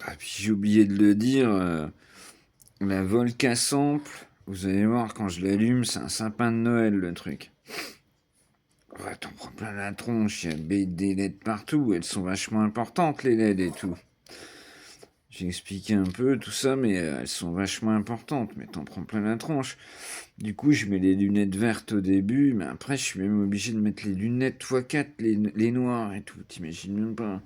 Ah, puis j'ai oublié de le dire, la Volca Sample, vous allez voir, quand je l'allume, c'est un sapin de Noël, le truc. Ouais, t'en prends plein la tronche, il y a des LED partout, elles sont vachement importantes, les LED et tout. J'ai expliqué un peu tout ça, mais elles sont vachement importantes, mais t'en prends plein la tronche. Du coup, je mets les lunettes vertes au début, mais après, je suis même obligé de mettre les lunettes x4, les noires et tout, t'imagines même pas.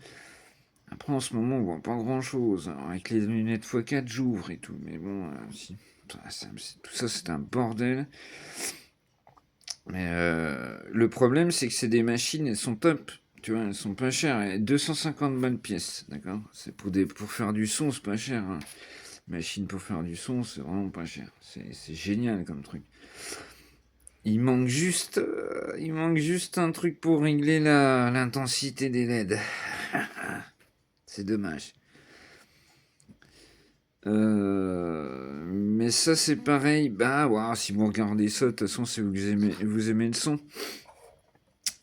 Après, en ce moment, on voit pas grand-chose. Alors, avec les lunettes x4, j'ouvre et tout, mais bon, si. Tout ça, c'est un bordel. Mais le problème, c'est que c'est des machines, elles sont top. Tu vois, elles sont pas chères. 250 balles pièce, d'accord. C'est pour faire du son, c'est pas cher, hein. Machine pour faire du son, c'est vraiment pas cher. C'est génial comme truc. Il manque juste un truc pour régler l'intensité des LED. C'est dommage. Mais ça, c'est pareil. Bah, wow, si vous regardez ça, de toute façon, c'est vous aimez le son.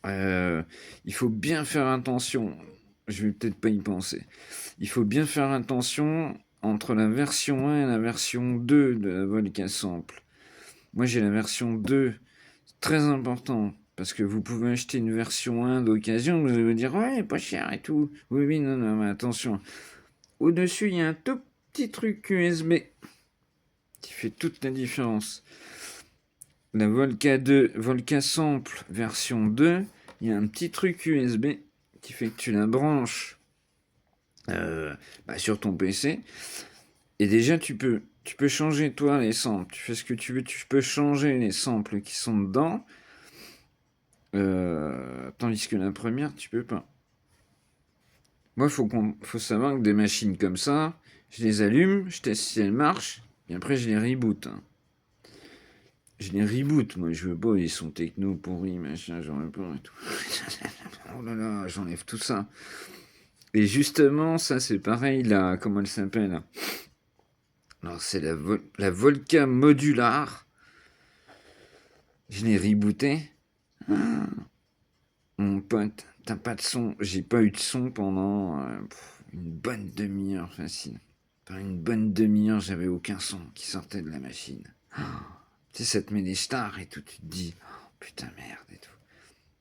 Euh, il faut bien faire attention. Je vais peut-être pas y penser. Il faut bien faire attention entre la version 1 et la version 2 de la Volca Sample. Moi, j'ai la version 2. C'est très important. Parce que vous pouvez acheter une version 1 d'occasion, vous allez vous dire, ouais, pas cher et tout. Oui, oui, non, non, mais attention. Au-dessus, il y a un tout petit truc USB qui fait toute la différence. La Volca Sample version 2, il y a un petit truc USB qui fait que tu la branches sur ton PC. Et déjà, tu peux changer toi les samples. Tu fais ce que tu veux, tu peux changer les samples qui sont dedans. Tandis que la première, tu peux pas. Moi, faut savoir que des machines comme ça, je les allume, je teste si elles marchent, et après je les reboot, hein. Je les reboot, moi je veux pas, ils sont techno pourris, machin, j'en veux pas et tout. Oh là là, j'enlève tout ça. Et justement, ça c'est pareil, là, comment elle s'appelle? Alors c'est la Volca Modular. Je l'ai rebooté. Mon pote, t'as pas de son. J'ai pas eu de son pendant une bonne demi-heure facile. Pendant une bonne demi-heure, j'avais aucun son qui sortait de la machine. Tu sais, ça te met des stars et tout, tu te dis, oh, putain merde et tout.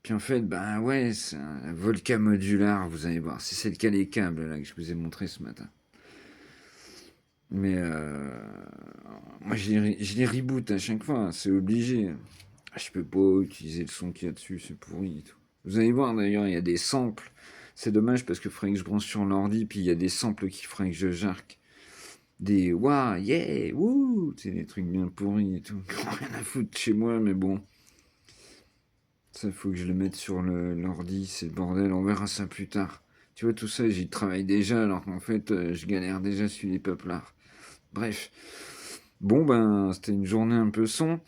Puis en fait, ben ouais, c'est un Volca modular, vous allez voir. C'est celle qui a les câbles là que je vous ai montré ce matin. Mais moi, je les reboot à chaque fois, c'est obligé. Je peux pas utiliser le son qu'il y a dessus, c'est pourri et tout. Vous allez voir d'ailleurs, il y a des samples. C'est dommage parce que faudrait que je branche sur l'ordi, puis il y a des samples qui feraient que je jarque. Des waouh, yeah, wouh, c'est des trucs bien pourris et tout. Rien à foutre chez moi, mais bon. Ça, faut que je le mette sur l'ordi, c'est le bordel, on verra ça plus tard. Tu vois, tout ça, j'y travaille déjà, alors qu'en fait, je galère déjà sur les peuplards. Bref. Bon, ben, c'était une journée un peu son.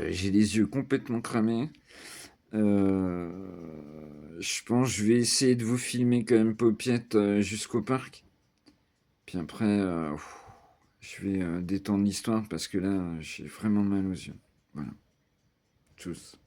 J'ai les yeux complètement cramés. Euh, je pense que je vais essayer de vous filmer quand même Popiette jusqu'au parc. Puis après, je vais détendre l'histoire parce que là, j'ai vraiment mal aux yeux. Voilà. Tchuss.